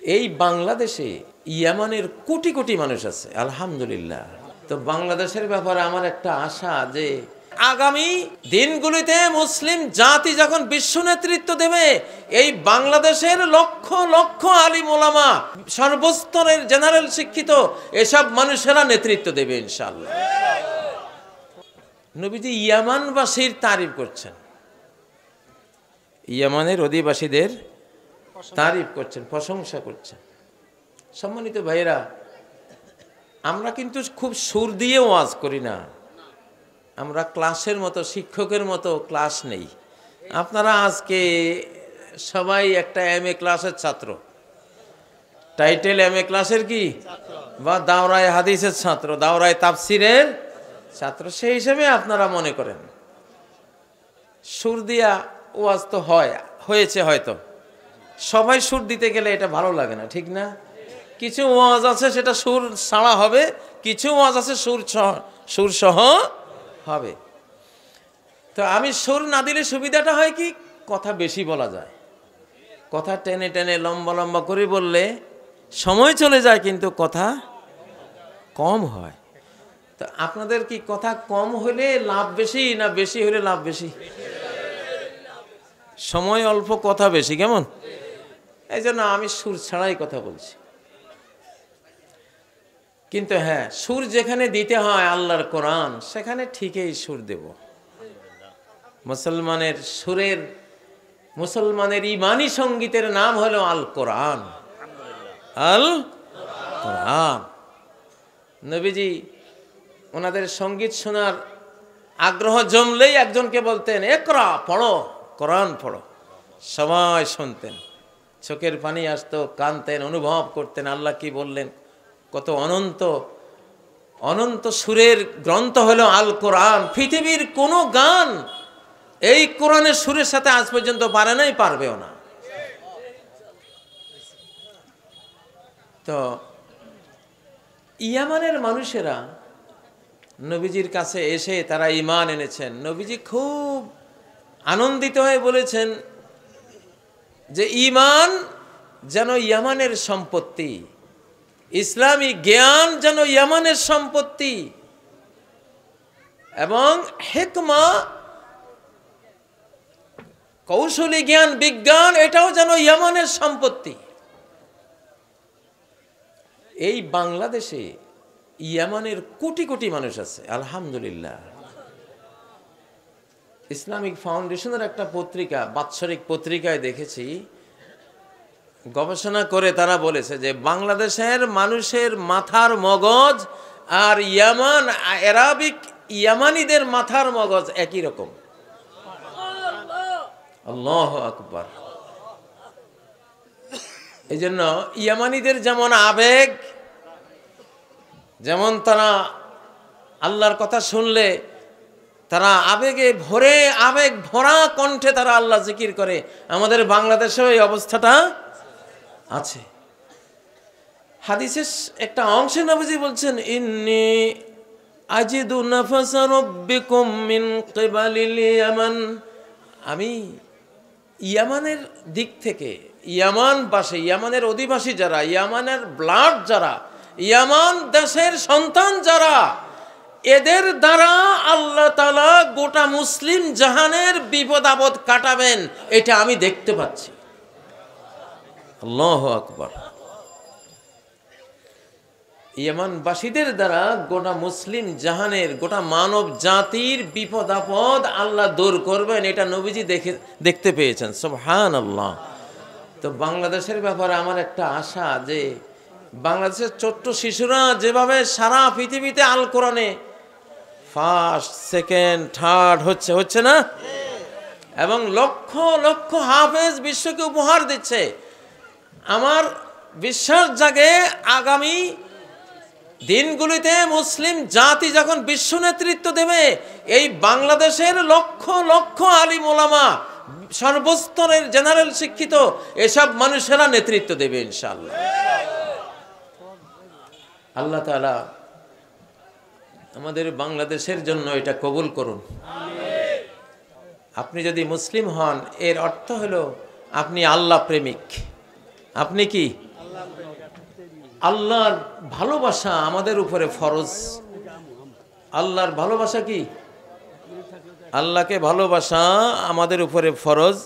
এই বাংলাদেশে ইয়ামানের কোটি কোটি মানুষ আছে আলহামদুলিল্লাহ। তো বাংলাদেশের ব্যাপারে আমার একটা আশা যে আগামী দিনগুলিতে মুসলিম জাতি যখন বিশ্ব নেতৃত্ব দেবে, এই বাংলাদেশের লক্ষ লক্ষ আলিম ওলামা, সর্বস্তরের জেনারেল শিক্ষিত এসব মানুষেরা নেতৃত্ব দেবে ইনশাআল্লাহ। নবীজি ইয়ামানবাসীর তারিফ করছেন, ইয়ামানের অধিবাসীদের তারিফ করছেন, প্রশংসা করছেন। সম্মানিত ভাইয়েরা, আমরা কিন্তু খুব সুর দিয়ে ওয়াজ করি না, আমরা ক্লাসের মতো শিক্ষকের মতো ক্লাস নেই। আপনারা আজকে সবাই একটা MA ক্লাসের ছাত্র, টাইটেল MA ক্লাসের কি বা দাওরায়ে হাদিসের ছাত্র, দাওরায়ে তাফসিরের ছাত্র, সেই হিসেবে আপনারা মনে করেন। সুর দিয়া ওয়াজ তো হয়েছে হয়তো, সবাই সুর দিতে গেলে এটা ভালো লাগে না, ঠিক না? কিছু ওয়াজ আছে সেটা সুর ছাড়া হবে, কিছু ওয়াজ আছে সুর সহ হবে। তো আমি সুর না দিলে সুবিধাটা হয় কি, কথা বেশি বলা যায়। কথা টেনে টেনে লম্বা লম্বা করে বললে সময় চলে যায়, কিন্তু কথা কম হয়। তো আপনাদের কি কথা কম হলে লাভ বেশি, না বেশি হলে লাভ বেশি? সময় অল্প, কথা বেশি, কেমন? এই জন্য আমি সুর ছাড়াই কথা বলছি। কিন্তু হ্যাঁ, সুর যেখানে দিতে হয় আল্লাহর কোরআন, সেখানে ঠিকই সুর দেব। মুসলমানের ইমানি সঙ্গীতের নাম হলো আল কোরআন। আল কোরআন। নবীজি ওনাদের সঙ্গীত শোনার আগ্রহ জমলেই একজনকে বলতেন, একরা, পড়ো, কোরআন পড়ো। সবাই শুনতেন, চোখের পানি আসতো, কাঁদতেন, অনুভব করতেন আল্লাহ কি বললেন। কত অনন্ত অনন্ত সুরের গ্রন্থ হলো আল কোরআন। পৃথিবীর কোনো গান এই কোরআনের সুরের সাথে আজ পর্যন্ত পারে নাই, পারবেও না। তো ইয়ামানের মানুষেরা নবীজির কাছে এসে তারা ঈমান এনেছেন। নবীজি খুব আনন্দিত হয়ে বলেছেন যে ঈমান যেন ইয়ামানের সম্পত্তি, ইসলামী জ্ঞান যেন ইয়ামানের সম্পত্তি, এবং হিকমা, কৌশলী জ্ঞান, বিজ্ঞান, এটাও যেন ইয়ামানের সম্পত্তি। এই বাংলাদেশে ইয়ামানের কোটি কোটি মানুষ আছে আলহামদুলিল্লাহ। ইসলামিক ফাউন্ডেশনের একটা পত্রিকা, বাৎসরিক পত্রিকায় দেখেছি, গবেষণা করে তারা বলেছে যে বাংলাদেশের মানুষের মাথার মগজ আর ইয়ামানিদের মাথার মগজ একই রকম। আল্লাহু আকবার। এই জন্য ইয়ামানিদের যেমন আবেগ, যেমন তারা আল্লাহর কথা শুনলে তারা আবেগ ভরা কণ্ঠে তারা আল্লাহ জিকির করে, আমাদের বাংলাদেশেও এই অবস্থাটা আছে। হাদিসের একটা অংশে নবীজি বলছেন, ইন্নী আজিদু নাফাসা রাব্বিকুম মিন কিবালিল ইয়ামান। আমি ইয়ামানের দিক থেকে, ইয়ামানের অধিবাসী যারা, ইয়ামানের ব্লাড যারা, ইয়ামান দেশের সন্তান যারা, এদের দ্বারা আল্লাহ তাআলা গোটা মুসলিম জাহানের বিপদ আপদ কাটাবেন, এটা আমি দেখতে পাচ্ছি। আল্লাহু আকবার। ইয়ামানবাসীদের দ্বারা গোটা মুসলিম জাহানের, গোটা মানব জাতির বিপদ আপদ আল্লাহ দূর করবেন, এটা নবীজি দেখতে পেয়েছেন। সুবহানাল্লাহ। তো বাংলাদেশের ব্যাপারে আমার একটা আশা যে বাংলাদেশের ছোট্ট শিশুরা যেভাবে সারা পৃথিবীতে আল কোরআনে ফার্স্ট, সেকেন্ড, থার্ড হচ্ছে না, এবং লক্ষ লক্ষ হাফেজ বিশ্বকে উপহার দিচ্ছে, আমার বিশ্বাস জাগে আগামী দিনগুলিতে মুসলিম জাতি যখন বিশ্ব নেতৃত্ব দেবে, এই বাংলাদেশের লক্ষ লক্ষ আলিম ওলামা, সর্বস্তরের জেনারেল শিক্ষিত এসব মানুষেরা নেতৃত্ব দেবে ইনশাআল্লাহ। আল্লাহ তাআলা আমাদের বাংলাদেশের জন্য এটা কবুল করুন। আপনি যদি মুসলিম হন, এর অর্থ হলো আপনি আল্লাহ প্রেমিক। আপনি কি আল্লাহর ভালোবাসা আমাদের উপরে ফরজ। আল্লাহর ভালোবাসা কি? আল্লাহকে ভালোবাসা আমাদের উপরে ফরজ,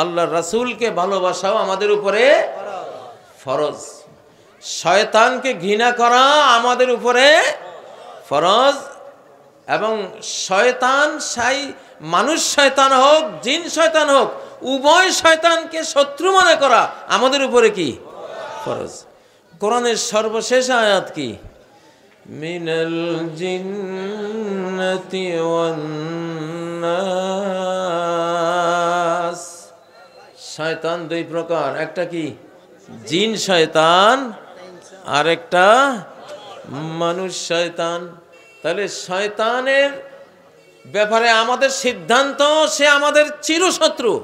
আল্লাহর রাসূলকে ভালোবাসাও আমাদের উপরে ফরজ। শয়তানকে ঘৃণা করা আমাদের উপরে ফরজ, এবং শয়তান মানুষ শয়তান হোক জিন শয়তান হোক, উভয় শয়তানকে শত্রু মনে করা আমাদের উপরে কি? ফরজ। কোরআনের সর্বশেষ আয়াত কি? মিনাল জিন্নাতি ওয়ান নাস। শয়তান দুই প্রকার, একটা কি? জিন শয়তান, আর একটা মানুষ শয়তান। তাহলে শয়তানের ব্যাপারে আমাদের সিদ্ধান্ত, সে আমাদের চিরশত্রু।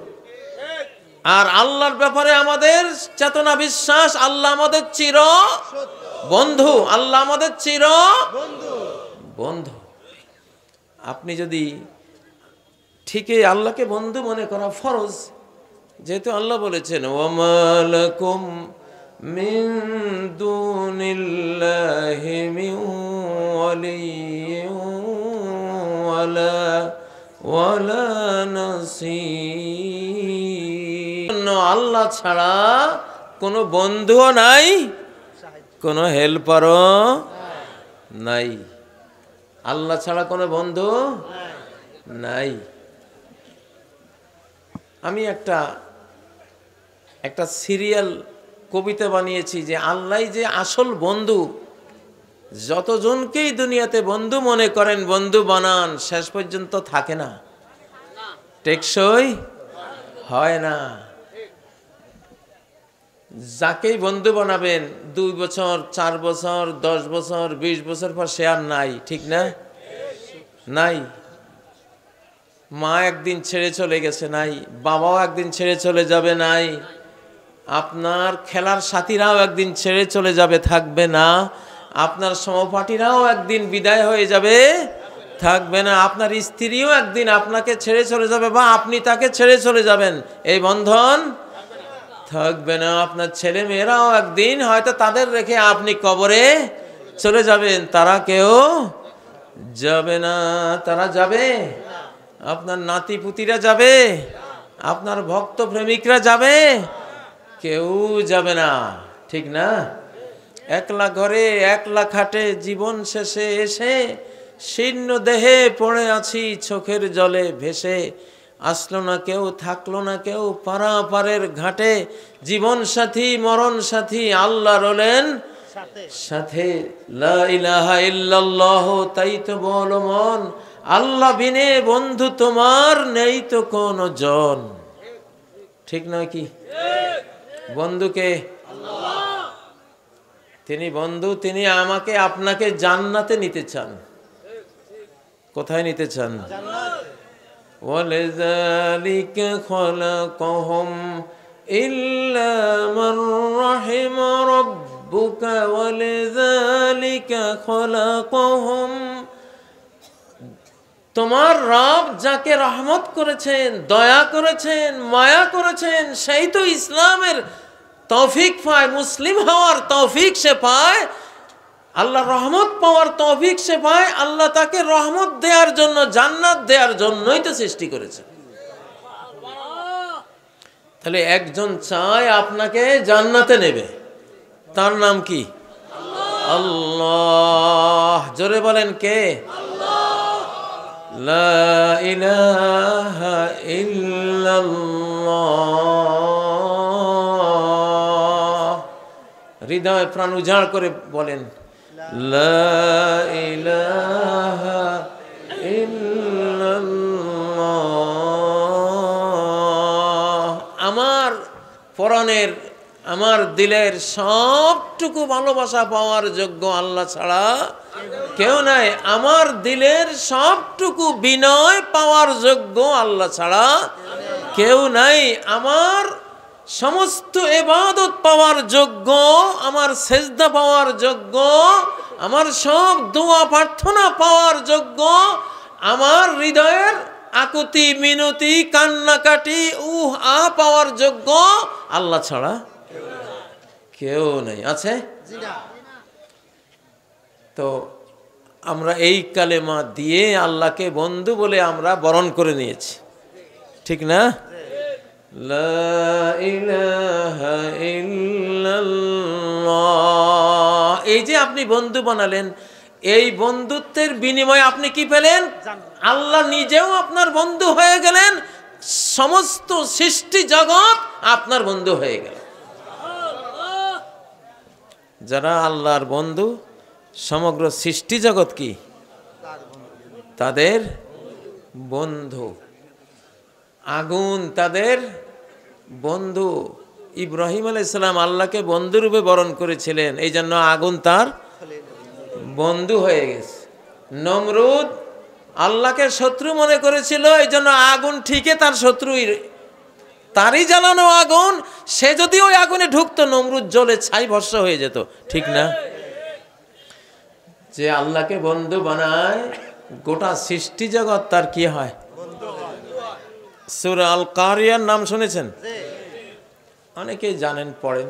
আর আল্লাহর ব্যাপারে আমাদের চেতনা বিশ্বাস, আল্লাহ আমাদের চির বন্ধু, আল্লাহ আমাদের চির বন্ধু। আপনি যদি ঠিকই আল্লাহকে বন্ধু মনে করা ফরজ, যেহেতু আল্লাহ বলেছেন ওয়ামালাকুম মিন দুনিল্লাহি মিন ওয়ালিয়্যিন ওয়ালা নাসীর। আল্লাহ ছাড়া কোনো বন্ধুও নাই, কোনো হেল্পারও নাই। আল্লাহ ছাড়া কোনো বন্ধু নাই। আমি একটা সিরিয়াল কবিতা বানিয়েছি যে আল্লাহ যে আসল বন্ধু। যতজনকেই দুনিয়াতে বন্ধু মনে করেন, বন্ধু বানান, শেষ পর্যন্ত থাকে না, টেকসই হয় না। যাকেই বন্ধু বানাবেন 2 বছর 4 বছর 10 বছর 20 বছর পর সে আর নাই, ঠিক না? নাই। মা একদিন ছেড়ে চলে গেছে, নাই। বাবাও একদিন ছেড়ে চলে যাবে, নাই। আপনার খেলার সাথীরাও একদিন ছেড়ে চলে যাবে, থাকবে না। আপনার সহপাঠীরাও একদিন বিদায় হয়ে যাবে, থাকবে না। আপনার স্ত্রীও একদিন আপনাকে ছেড়ে চলে যাবে, বা আপনি তাকে ছেড়ে চলে যাবেন, এই বন্ধন থাকবে না। আপনার ছেলে মেয়েরাও একদিন হয়তো তাদের রেখে আপনি কবরে চলে যাবেন, তারা কেউ যাবে না। তারা যাবে? আপনার নাতি পুতিরা যাবে? আপনার ভক্ত প্রেমিকরা যাবে? কেউ যাবে না, ঠিক না? একলা ঘরে একলা খাটে জীবন শেষে এসে শীর্ণ দেহে পড়ে আছি চোখের জলে ভেসে। আসলো না কেউ, থাকলো না কেউ পারাপারের ঘাটে। জীবন সাথী মরণ সাথী আল্লাহ রলেন সাথে। লা ইলাহা ইল্লাল্লাহ, তাই তো বলো মন, আল্লাহ বিনে বন্ধু তোমার নেই তো কোনো জন। ঠিক নয় কি? বন্ধুকে তিনি বন্ধু, তিনি আমাকে আপনাকে জান্নাতে নিতে চান। কোথায় নিতে চান? ওয়ালিযালিকা খালাকাহুম ইল্লা মান রাহিমা রাব্বুকা ওয়ালিযালিকা খালাকাহুম। তোমার রব যাকে রহমত করেছেন, দয়া করেছেন, মায়া করেছেন, সেই তো ইসলামের তৌফিক পায়, মুসলিম হওয়ার তৌফিক সে পায়, আল্লাহ রহমত পাওয়ার তৌফিক সে পায়। আল্লাহ তাকে রহমত দেওয়ার জন্য, জান্নাত দেওয়ার জন্যই তো সৃষ্টি করেছে। তাহলে একজন চায় আপনাকে জান্নাতে নেবে, তার নাম কি? আল্লাহ। জোরে বলেন, কে? লা ইলাহা ইল্লাল্লাহ। হৃদয় প্রাণ উজাড় করে বলেন, লা ইলাহা ইল্লাল্লাহ। আমার পরাণের, আমার দিলের সবটুকু ভালোবাসা পাওয়ার যোগ্য আল্লাহ ছাড়া কেউ নাই। আমার দিলের সবটুকু বিনয় পাওয়ার যোগ্য আল্লাহ ছাড়া কেউ নাই। আমার সমস্ত ইবাদত পাওয়ার যোগ্য, আমার সেজদা পাওয়ার যোগ্য, আমার সব দোয়া প্রার্থনা পাওয়ার যোগ্য, আমার হৃদয়ের আকুতি মিনতি কান্নাকাটি পাওয়ার যোগ্য আল্লাহ ছাড়া কেউ নেই, আছে? তো আমরা এই কালেমা দিয়ে আল্লাহকে বন্ধু বলে আমরা বরণ করে নিয়েছি, ঠিক না? লা ইলাহা ইল্লাল্লাহ। এই যে আপনি বন্ধু বানালেন, এই বন্ধুত্বের বিনিময়ে আপনি কি পেলেন? আল্লাহ নিজেও আপনার বন্ধু হয়ে গেলেন, সমস্ত সৃষ্টি জগৎ আপনার বন্ধু হয়ে গেল। যারা আল্লাহর বন্ধু, সমগ্র সৃষ্টি জগৎ কি তাদের বন্ধু। আগুন তাদের বন্ধু। ইব্রাহিম আলাইহিস সালাম আল্লাহকে বন্ধুরূপে বরণ করেছিলেন, এই জন্য আগুন তার বন্ধু হয়ে গেছে। নমরুদ আল্লাহকে শত্রু মনে করেছিল, এই জন্য আগুন ঠিকই তার শত্রু, তারই জ্বালানো আগুন, সে যদি ওই আগুনে ঢুকতো নমরুদ জ্বলে ছাই ভস্ম হয়ে যেত, ঠিক না? যে আল্লাহকে বন্ধু বানায়, গোটা সৃষ্টি জগৎ তার কি হয়? সূরা আল কারিয়ার নাম শুনেছেন? অনেকেই জানেন, পড়েন।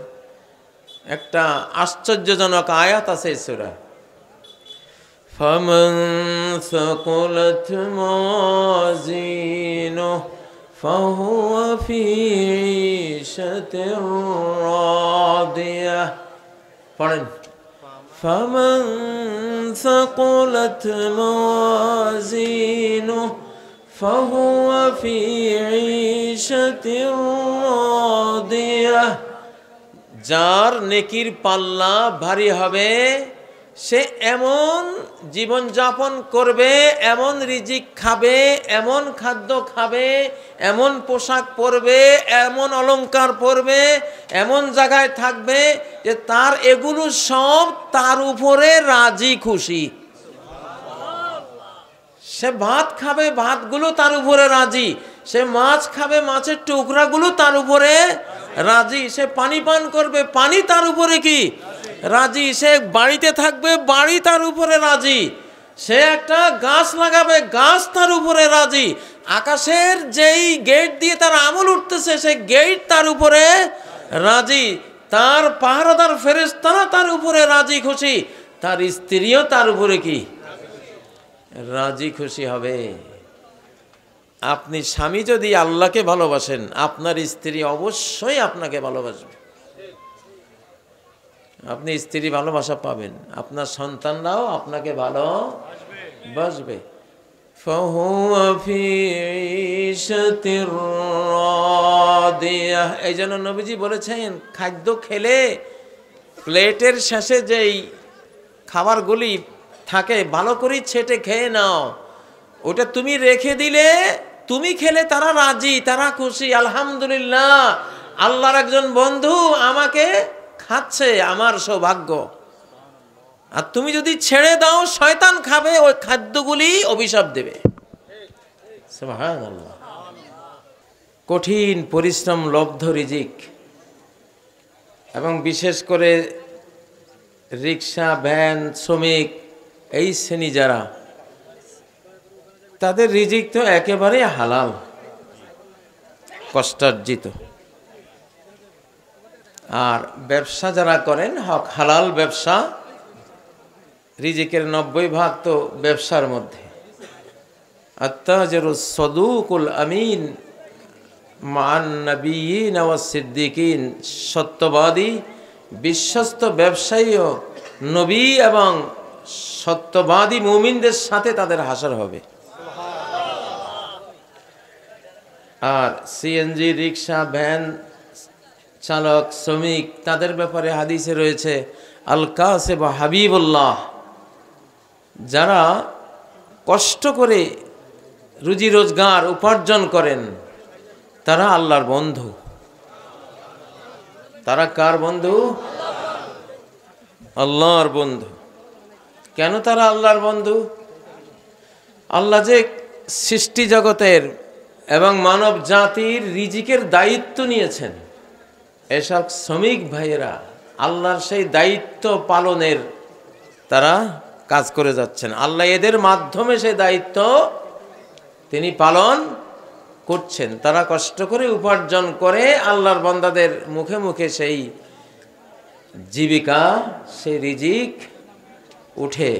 একটা আশ্চর্যজনক আয়াত আছে এই সূরা। ফামান সাকুলাত মাওয়াজিনুহু ফাহুয়া ফি ঈশাতির রাদিয়াহ। পড়েন। ফামান সাকুলাত মাওয়াজিনুহু ফাহুয়া ফি ঈশাতির রাদিয়াহ। যার নেকির পাল্লা ভারী হবে, সে এমন জীবন যাপন করবে, এমন রিজিক খাবে, এমন খাদ্য খাবে, এমন পোশাক পরবে, এমন অলংকার পরবে, এমন জায়গায় থাকবে যে তার এগুলো সব তার উপরে রাজি খুশি। সে ভাত খাবে, ভাতগুলো তার উপরে রাজি। সে মাছ খাবে, মাছের টুকরাগুলো তার উপরে রাজি। সে পানি পান করবে, পানি তার উপরে কি রাজি। সে বাড়িতে থাকবে, বাড়ি তার উপরে রাজি। সে একটা গাছ লাগাবে, গাছ তার উপরে রাজি। আকাশের যেই গেট দিয়ে তার আমল উঠতেছে, সে গেট তার উপরে রাজি। তার পাহারাদার ফেরেশতারা তার উপরে রাজি খুশি। তার স্ত্রীও তার উপরে কি রাজি খুশি হবে। আপনি স্বামী যদি আল্লাহকে ভালোবাসেন, আপনার স্ত্রী অবশ্যই আপনাকে ভালোবাসবে। আপনি স্ত্রী ভালোবাসা পাবেন, আপনার সন্তানরাও আপনাকে ভালোবাসবে। ফাহুয়া ফি ঈশাতির রাদিয়াহ। এই জন্য নবীজি বলেছেন, খাদ্য খেলে প্লেটের শেষে যেই খাবারগুলি থাকে ভালো করে ছেটে খেয়ে নাও। ওটা তুমি রেখে দিলে, তুমি খেলে তারা রাজি, তারা খুশি। আলহামদুলিল্লাহ, আল্লাহর একজন বন্ধু আমাকে খাচ্ছে, আমার সৌভাগ্য। আর তুমি যদি ছেড়ে দাও, শয়তান খাবে, ওই খাদ্যগুলি অভিশাপ দেবে। সুবহানাল্লাহ। কঠিন পরিশ্রম লব্ধ রিজিক, এবং বিশেষ করে রিক্সা, ভ্যান, শ্রমিক, এই শ্রেণী যারা, তাদের রিজিক তো একেবারে হালাল, কষ্টার্জিত। আর ব্যবসা যারা করেন, হক হালাল ব্যবসা, রিজিকের 90% তো ব্যবসার মধ্যে। আত্তাজিরুস সাদুকুল আমিন মান নাবিয়িন ওয়াস সিদ্দিকিন। সত্যবাদী, বিশ্বস্ত ব্যবসায়ীও নবী এবং সত্যবাদী মুমিনদের সাথে তাদের হাসর হবে। আর সিএনজি, রিক্সা, ভ্যান চালক, শ্রমিক, তাদের ব্যাপারে হাদিসে রয়েছে আল কাসিব হাবিবুল্লাহ। যারা কষ্ট করে রুজি রোজগার উপার্জন করেন, তারা আল্লাহর বন্ধু। তারা কার বন্ধু? আল্লাহর বন্ধু। কেন তারা আল্লাহর বন্ধু? আল্লাহ যে সৃষ্টি জগতের এবং মানব জাতির রিজিকের দায়িত্ব নিয়েছেন, এসব শ্রমিক ভাইয়েরা আল্লাহর সেই দায়িত্ব পালনের তারা কাজ করে যাচ্ছেন। আল্লাহ এদের মাধ্যমে সেই দায়িত্ব তিনি পালন করছেন। তারা কষ্ট করে উপার্জন করে আল্লাহর বান্দাদের মুখে মুখে সেই জীবিকা, সেই রিজিক উঠে।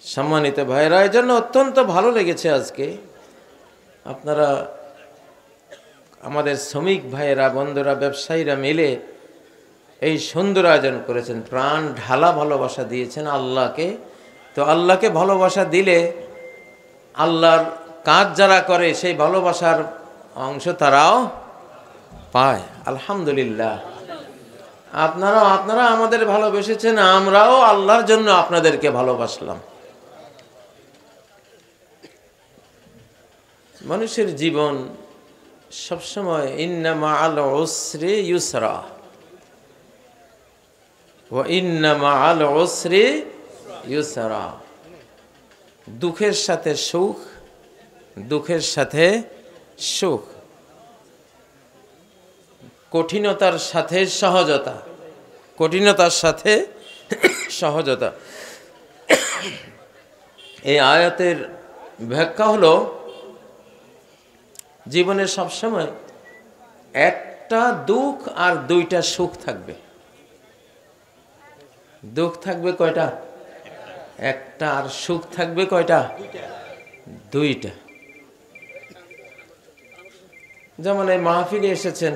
সম্মানিত ভাইরা, এই জন্য অত্যন্ত ভালো লেগেছে আজকে আপনারা আমাদের শ্রমিক ভাইয়েরা, বন্ধুরা, ব্যবসায়ীরা মিলে এই সুন্দর আয়োজন করেছেন, প্রাণ ঢালা ভালোবাসা দিয়েছেন আল্লাহকে। তো আল্লাহকে ভালোবাসা দিলে আল্লাহর কাজ যারা করে সেই ভালোবাসার অংশ তারাও পায়। আলহামদুলিল্লাহ। আপনারা আমাদের ভালোবেসেছেন, আমরাও আল্লাহর জন্য আপনাদেরকে ভালোবাসলাম। মানুষের জীবন সবসময় ইন্না মাআল উসরি ইউসরা ওয়া ইন্না মাআল উসরি ইউসরা। দুঃখের সাথে সুখ, দুঃখের সাথে সুখ, কঠিনতার সাথে সহজতা, কঠিনতার সাথে সহজতা। এই আয়াতের ব্যাখ্যা হলো জীবনে সবসময় একটা দুঃখ আর দুইটা সুখ থাকবে। দুঃখ থাকবে কয়টা? একটা। আর সুখ থাকবে কয়টা? দুইটা। যেমন এই মাহফিলে এসেছেন,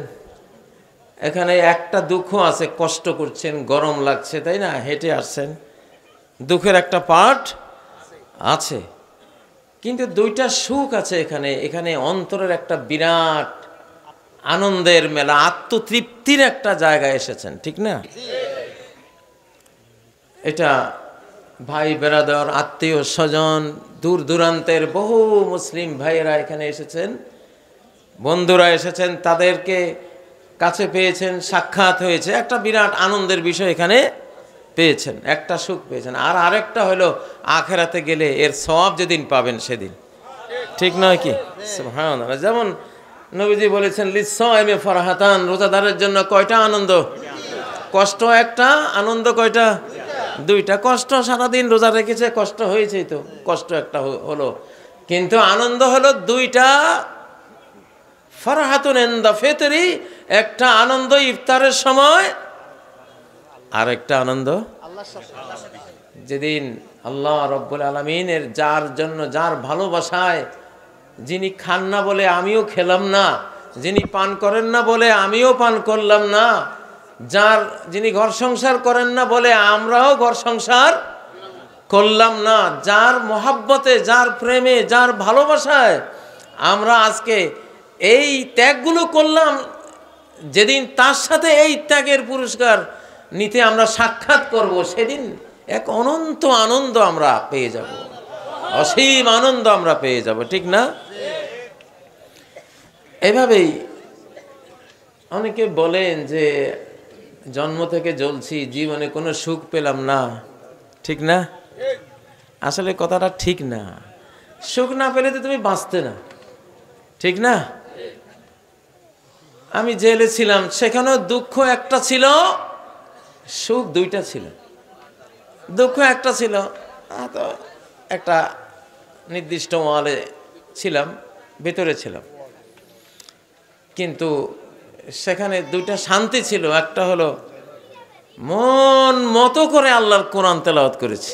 এখানে একটা দুঃখ আছে, কষ্ট করছেন, গরম লাগছে, তাই না? হেঁটে আসছেন, দুঃখের একটা পার্ট আছে, কিন্তু দুইটা সুখ আছে এখানে। এখানে অন্তরের একটা বিরাট আনন্দের মেলা, আত্মতৃপ্তির একটা জায়গায় এসেছেন, ঠিক না? এটা ভাই বেরাদর, আত্মীয় স্বজন, দূর দূরান্তের বহু মুসলিম ভাইয়েরা এখানে এসেছেন, বন্ধুরা এসেছেন, তাদেরকে কাছে পেয়েছেন, সাক্ষাৎ হয়েছে, একটা বিরাট আনন্দের বিষয় এখানে পেয়েছেন, একটা সুখ পেয়েছেন। আর আরেকটা হলো আখেরাতে গেলে এর সওয়াব যেদিন পাবেন সেদিন, ঠিক নয় কি? সুবহানাল্লাহ। যেমন নবীজি বলেছেন লিস-সাইমি ফারহাতান, রোজাদারের জন্য কয়টা আনন্দ? কষ্ট একটা, আনন্দ কয়টা? দুইটা। কষ্ট সারাদিন রোজা রেখেছে, কষ্ট হয়েছেই তো, কষ্ট একটা হলো, কিন্তু আনন্দ হলো দুইটা। ফারহাতুন ইনদা ফিতরি, একটা আনন্দ ইফতারের সময়, আর একটা আনন্দ যেদিন আল্লাহ রাব্বুল আলামিনের যার জন্য, যার ভালোবাসায়, যিনি খান না বলে আমিও খেলাম না, যিনি পান করেন না বলে আমিও পান করলাম না, যিনি ঘর সংসার করেন না বলে আমরাও ঘর সংসার করলাম না, যার মহাব্বতে, যার প্রেমে, যার ভালোবাসায় আমরা আজকে এই ত্যাগগুলো করলাম, যেদিন তার সাথে এই ত্যাগের পুরস্কার নিতে আমরা সাক্ষাৎ করব, সেদিন এক অনন্ত আনন্দ আমরা পেয়ে যাব, অসীম আনন্দ আমরা পেয়ে যাব, ঠিক না? এভাবেই অনেকে বলেন যে জন্ম থেকে জ্বলছি, জীবনে কোনো সুখ পেলাম না, ঠিক না? আসলে কথাটা ঠিক না। সুখ না পেলে তো তুমি বাঁচতে না, ঠিক না? আমি জেলে ছিলাম, সেখানেও দুঃখ একটা ছিল, সুখ দুইটা ছিল। দুঃখ একটা ছিল, তো একটা নির্দিষ্ট ওয়ালে ছিলাম, ভেতরে ছিলাম, কিন্তু সেখানে দুইটা শান্তি ছিল। একটা হলো মন মতো করে আল্লাহর কোরআন তেলাওয়াত করেছি।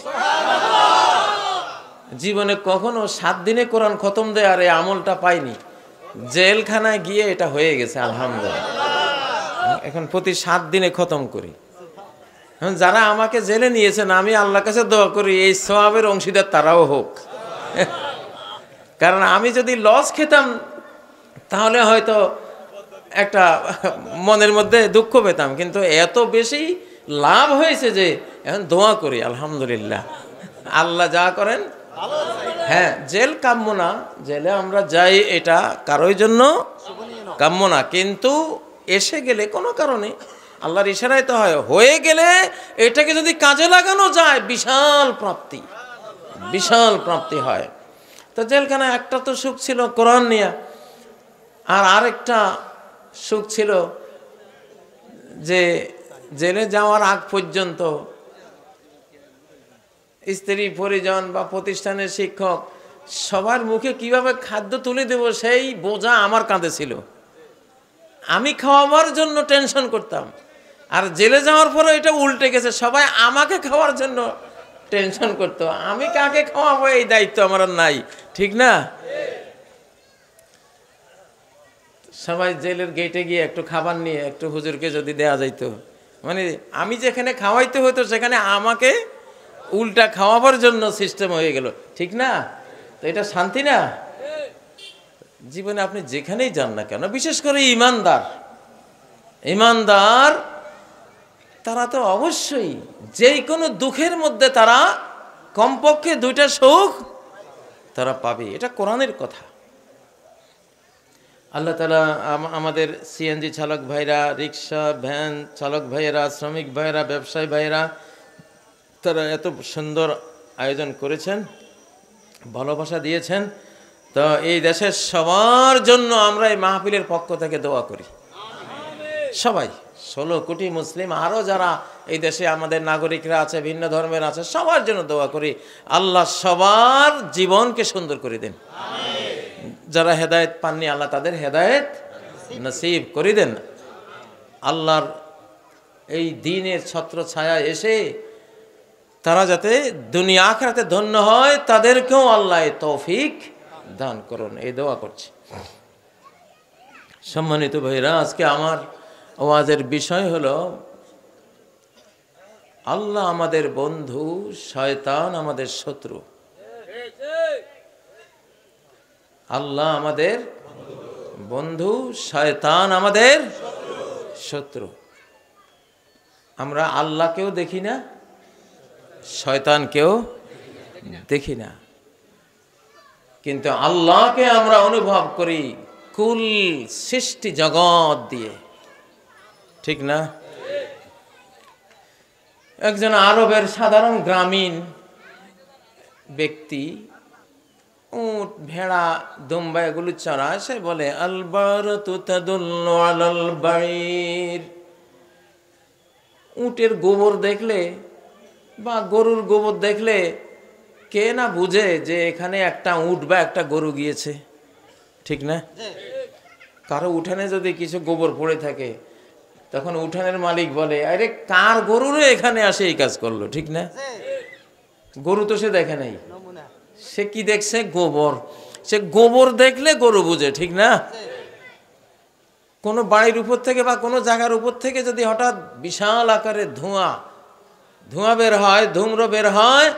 জীবনে কখনো 7 দিনে কোরআন খতম দেয় আর এই আমলটা পাইনি, জেলখানায় গিয়ে এটা হয়ে গেছে আলহামদুলিল্লাহ। এখন প্রতি 7 দিনে খতম করি। যারা আমাকে জেলে নিয়েছেন, আমি আল্লাহর কাছে দোয়া করি এই সওয়াবের অংশীদার তারাও হোক। কারণ আমি যদি লস খেতাম তাহলে হয়তো একটা মনের মধ্যে দুঃখ পেতাম, কিন্তু এত বেশি লাভ হয়েছে যে এখন দোয়া করি আলহামদুলিল্লাহ, আল্লাহ যা করেন। হ্যাঁ, জেল কাম্য না, জেলে আমরা যাই এটা কারোর জন্য কাম্য না, কিন্তু এসে গেলে কোনো কারণে আল্লাহর ইশারায় তো হয়, হয়ে গেলে এটাকে যদি কাজে লাগানো যায় বিশাল প্রাপ্তি, বিশাল প্রাপ্তি হয়। তো জেলখানায় একটা তো সুখ ছিল কোরআন নিয়ে, আর আরেকটা সুখ ছিল যে জেলে যাওয়ার আগ পর্যন্ত স্ত্রী, পরিজন বা প্রতিষ্ঠানের শিক্ষক সবার মুখে কিভাবে খাদ্য তুলে দেব সেই বোঝা আমার কাঁধে ছিল। আমি খাওয়াবার জন্য টেনশন করতাম, আর জেলে যাওয়ার পরে এটা উল্টে গেছে, সবাই আমাকে খাওয়ার জন্য টেনশন করতো, আমি কাকে খাওয়াবো এই দায়িত্ব আমার আর নাই, ঠিক না? সবাই জেলের গেটে গিয়ে একটু খাবার নিয়ে একটু হুজুরকে যদি দেয়া যাইতো, মানে আমি যেখানে খাওয়াইতে হতো সেখানে আমাকে উল্টা খাওয়াবার জন্য সিস্টেম হয়ে গেল, ঠিক না? তো এটা শান্তি না? জীবনে আপনি যেখানেই যান না কেন, বিশেষ করে ইমানদার তারা তো অবশ্যই যেই কোনো দুঃখের মধ্যে তারা কমপক্ষে দুইটা সুখ তারা পাবে, এটা কোরআনের কথা। আল্লাহ তাআলা আমাদের সিএনজি চালক ভাইরা, রিক্সা ভ্যান চালক ভাইয়েরা, শ্রমিক ভাইয়েরা, ব্যবসায়ী ভাইয়েরা, তারা এত সুন্দর আয়োজন করেছেন, ভালোবাসা দিয়েছেন। তো এই দেশের সবার জন্য আমরা এই মাহফিলের পক্ষ থেকে দোয়া করি, সবাই 16 কোটি মুসলিম, আরও যারা এই দেশে আমাদের নাগরিকরা আছে, ভিন্ন ধর্মের আছে, সবার জন্য দোয়া করি আল্লাহ সবার জীবনকে সুন্দর করে দেন। যারা হেদায়েত পাননি আল্লাহ তাদের হেদায়েত নসিব করে দেন। আল্লাহর এই দ্বীনের ছত্র ছায়া এসে তারা যাতে দুনিয়া আখিরাতে ধন্য হয়, তাদেরকেও আল্লাহ তৌফিক দান করুন, এই দোয়া করছি। সম্মানিত ভাইরা, আজকে আমার ওয়াজের বিষয় হলো আল্লাহ আমাদের বন্ধু, শয়তান আমাদের শত্রু। আল্লাহ আমাদের বন্ধু, শয়তান আমাদের শত্রু। আমরা আল্লাহকেও দেখি না, শয়তানকেও দেখি না, কিন্তু আল্লাহকে আমরা অনুভব করি কুল সৃষ্টি জগৎ দিয়ে, ঠিক না? একজন আরবের সাধারণ গ্রামীণ ব্যক্তি উট, ভেড়া, দুম্বা এগুলো চড়ায়, সে বলে আলবারতু তাদুল্লু আলাল বাইর। উটের গোবর দেখলে বা গরুর গোবর দেখলে কে না বুঝে যে এখানে একটা উট বা একটা গরু গিয়েছে, ঠিক না? কারো উঠানে যদি কিছু গোবর পড়ে থাকে তখন উঠানের মালিক বলে, আরে কার গরুরে এখানে আসে এই কাজ করলো, ঠিক না? গরু তো সে দেখে নাই, সে কি দেখছে? গোবর। সে গোবর দেখলে গরু বুঝে, ঠিক না? কোনো বাড়ির উপর থেকে বা কোনো জায়গার উপর থেকে যদি হঠাৎ বিশাল আকারে ধোঁয়া বের হয়, ধূম্র বের হয়,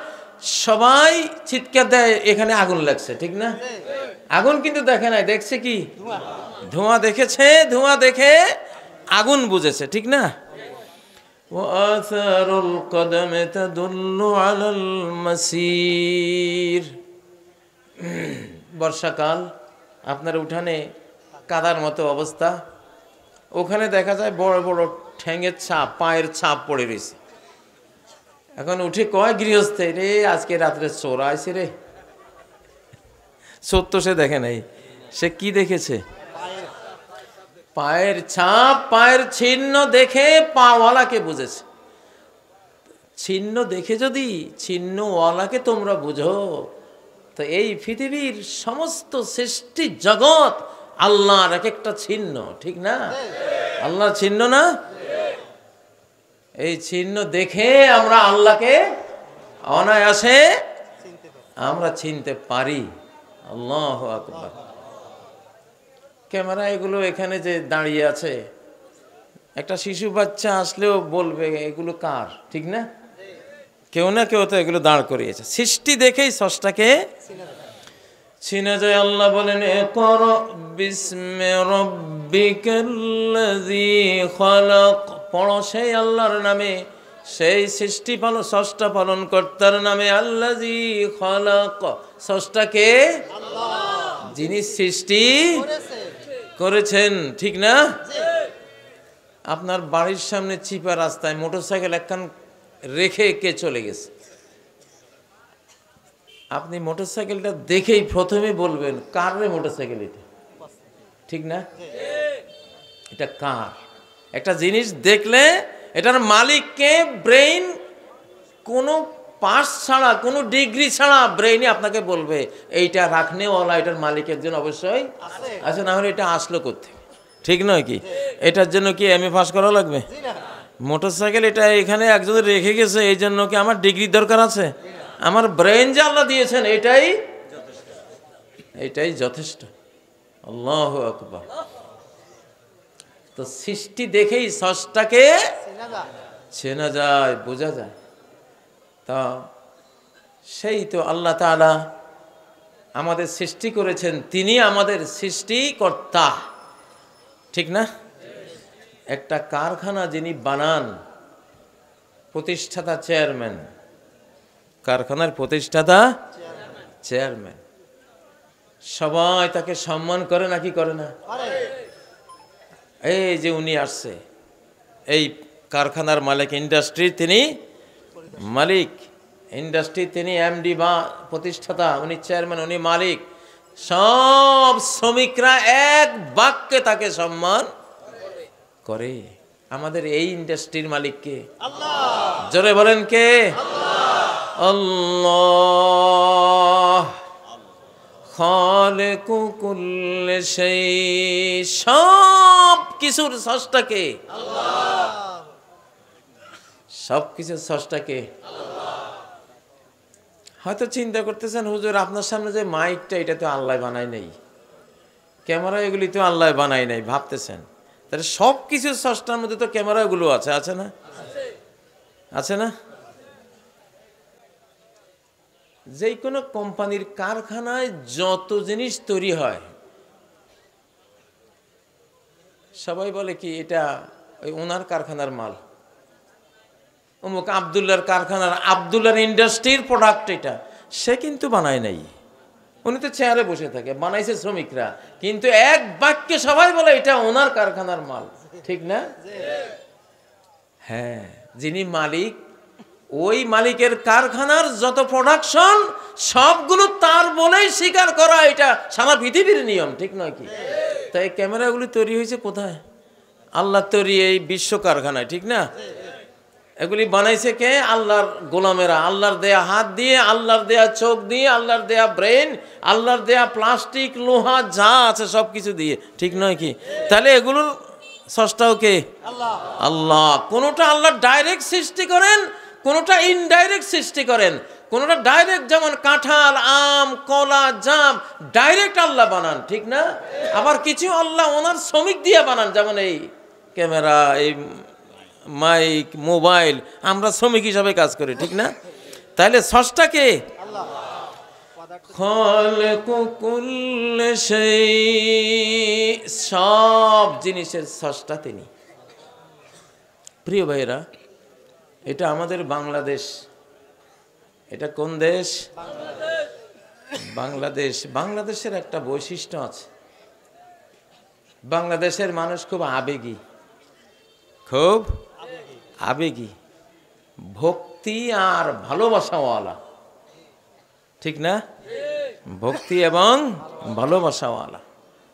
সবাই চিৎকার দেয় এখানে আগুন লাগছে, ঠিক না? আগুন কিন্তু দেখে নাই, দেখছে কি? ধোঁয়া দেখেছে, ধোঁয়া দেখে আগুন বুঝেছে, ঠিক না? ওয়াসারুল কদমে তাদুল্লু আলাল মাসির। বর্ষাকাল, আপনার উঠানে কাদার মতো অবস্থা, ওখানে দেখা যায় বড় বড় ঠ্যাঙের ছাপ, পায়ের ছাপ পড়ে রয়েছে। এখন উঠে কয় গৃহস্থে, রে আজকে রাত্রে চোর আইছে রে। চোর তো সে দেখে নাই, সে কি দেখেছে? পায়ের ছাপ, পায়ের চিহ্ন দেখে পাওয়ালাকে বুঝেছে। চিহ্ন দেখে যদি চিহ্নওয়ালাকে তোমরা বুঝো, তো এই পৃথিবীর সমস্ত সৃষ্টি জগৎ আল্লাহর এক একটা চিহ্ন, ঠিক না? আল্লাহর চিহ্ন না? এই চিহ্ন দেখে আমরা আল্লাহকে অনায়াসে আমরা চিনতে পারি। আল্লাহু আকবার। ক্যামেরা এগুলো এখানে যে দাঁড়িয়ে আছে, একটা শিশু বাচ্চা আসলেও বলবে এগুলো কার, ঠিক না? কেউ না কেউ তো এগুলো দাঁড় করিয়েছে। সৃষ্টি দেখেই স্রষ্টাকে চিনা যায়। আল্লাহ বলেন, ইকরা বিসমি রাব্বিকাল্লাযী খালাক। পড়ো সেই আল্লাহর নামে, সেই সৃষ্টি পালন স্রষ্টা পালন কর্তার নামে। আল্লাযী খালাক, স্রষ্টাকে যিনি সৃষ্টি করেছেন, ঠিক না? আপনার বাড়ির সামনে চিপা রাস্তায় মোটরসাইকেল একখান রেখে কে চলে গেছে, আপনি মোটরসাইকেলটা দেখেই প্রথমে বলবেন কার রে মোটরসাইকেল এটা, ঠিক না? এটা কার? একটা জিনিস দেখলে এটার মালিককে ব্রেইন কোনো পাস ছাড়া, কোনো ডিগ্রি ছাড়া ব্রেইনে আপনাকে বলবে এইটা রাখনেওয়ালা, এটার মালিক একজন অবশ্যই আছে, না হলে এটা আসলো কোথেকে, ঠিক নয় কি? এটার জন্য কি এমএ পাস করা লাগবে? মোটরসাইকেল এটা এখানে একজন রেখে গেছে, এই জন্য কি আমার ডিগ্রি দরকার আছে? আমার ব্রেন যে আল্লাহ দিয়েছেন এটাই যথেষ্ট। আল্লাহু আকবার। তো সৃষ্টি দেখেই স্রষ্টাকে চেনা যায়, বোঝা যায়। তা সেই তো আল্লাহ তাআলা আমাদের সৃষ্টি করেছেন, তিনি আমাদের সৃষ্টিকর্তা, ঠিক না? একটা কারখানা যিনি বানান, প্রতিষ্ঠাতা চেয়ারম্যান, কারখানার প্রতিষ্ঠাতা চেয়ারম্যান, সবাই তাকে সম্মান করে নাকি করে না? এই যে উনি আসছে, এই কারখানার মালিক, ইন্ডাস্ট্রির তিনি মালিক, ইন্ডাস্ট্রি তিনি এমডি বা প্রতিষ্ঠাতা, উনি চেয়ারম্যান, উনি মালিক। সব শ্রমিকরা এক বাক্যে তাকে সম্মান করে। আমাদের এই ইন্ডাস্ট্রির মালিক কে? আল্লাহ। জোরে বলেন কে? আল্লাহ। খালিকু কুল্লি শাই, সব কিছুর স্রষ্টা কে? আল্লাহ। সব কিছুর স্রষ্টা কে? আল্লাহ। হয়তো চিন্তা করতেছেন, হুজুর আপনার সামনে যে মাইকটা, এটা তো আল্লাহ বানায় নাই, ক্যামেরা এগুলি তো আল্লাহ বানায় নাই, ভাবতেছেন। তাহলে সব কিছুর স্রষ্টার মধ্যে তো ক্যামেরাগুলো আছে, আছে না? আছে না? যে কোনো কোম্পানির কারখানায় যত জিনিস তৈরি হয়, সবাই বলে কি এটা ওই ওনার কারখানার মাল, অমুক আব্দুল্লাহর কারখানার, আব্দুল্লাহর ইন্ডাস্ট্রির প্রোডাক্ট এটা। সে কিন্তু বানায় নাই, উনি তো চেয়ারে বসে থাকে, বানাইছে শ্রমিকরা, কিন্তু এক বাক্যে সবাই বলে এটা ওনার কারখানার মাল, ঠিক না? হ্যাঁ, যিনি মালিক, ওই মালিকের কারখানার যত প্রোডাকশন সবগুলো তার বলেই স্বীকার করা, এটা সারা পৃথিবীর নিয়ম, ঠিক নয় কি? তাই ক্যামেরাগুলি তৈরি হয়েছে কোথায়? আল্লাহ তৈরি এই বিশ্ব কারখানায়, ঠিক না? এগুলি বানাইছে কে? আল্লাহর গোলামেরা, আল্লাহর দেয়া হাত দিয়ে, আল্লাহর দেয়া চোখ দিয়ে, আল্লাহর দেয়া ব্রেন, আল্লাহর দেয়া প্লাস্টিক, লোহা যা আছে সব কিছু দিয়ে, ঠিক নয় কি? তাহলে এগুলোর স্রষ্টাও কে? আল্লাহ। আল্লাহ। কোনোটা আল্লাহ ডাইরেক্ট সৃষ্টি করেন, কোনোটা ইনডাইরেক্ট সৃষ্টি করেন। কোনোটা ডাইরেক্ট, যেমন কাঁঠাল, আম, কলা, জাম ডাইরেক্ট আল্লাহ বানান, ঠিক না? আবার কিছু আল্লাহ ওনার শ্রমিক দিয়ে বানান, যেমন এই ক্যামেরা, এই মাইক, মোবাইল, আমরা শ্রমিক হিসাবে কাজ করি, ঠিক না? তাহলে স্রষ্টা কে? আল্লাহ। খালিকু কুল্লি শাই, সব জিনিসের স্রষ্টা তিনি। প্রিয় ভাইরা, এটা আমাদের বাংলাদেশ। এটা কোন দেশ? বাংলাদেশ। বাংলাদেশের একটা বৈশিষ্ট্য আছে, বাংলাদেশের মানুষ খুব আবেগী, খুব আবেগী, ভক্তি আর ভালোবাসাওয়ালা, ঠিক না? ভক্তি এবং ভালোবাসাওয়ালা,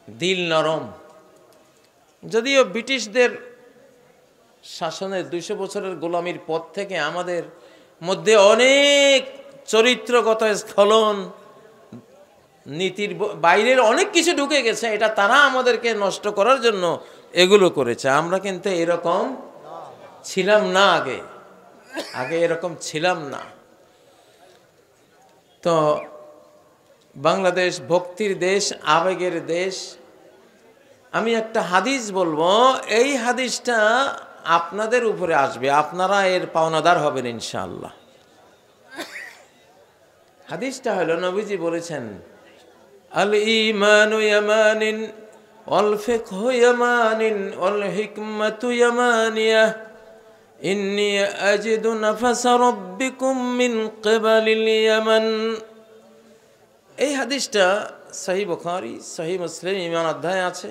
দিল নরম। যদিও ব্রিটিশদের শাসনের 200 বছরের গোলামির পর থেকে আমাদের মধ্যে অনেক চরিত্রগত স্খলন, নীতির বাইরের অনেক কিছু ঢুকে গেছে, এটা তারা আমাদেরকে নষ্ট করার জন্য এগুলো করেছে। আমরা কিন্তু এরকম ছিলাম না, আগে এরকম ছিলাম না। তো বাংলাদেশ ভক্তির দেশ, আবেগের দেশ। আমি একটা হাদিস বলবো, এই হাদিসটা আপনাদের উপরে আসবে, আপনারা এর পাওনাদার হবেন ইনশাআল্লাহ। হাদিসটা হলো, নবীজি বলেছেন, আল ঈমানু ইয়ামানিন ওয়াল ফিকহু ইয়ামানিন ওয়াল হিকমাতু ইয়ামানিয়াহ ইন্নী আজিদু নাফাসা রাব্বিকুম মিন কিবালিল ইয়ামান। এই হাদিসটা সহিহ বুখারী, সহিহ মুসলিম, ঈমান অধ্যায়ে আছে,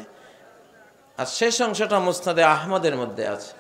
আর শেষ অংশটা মুসনাদে আহমদের মধ্যে আছে।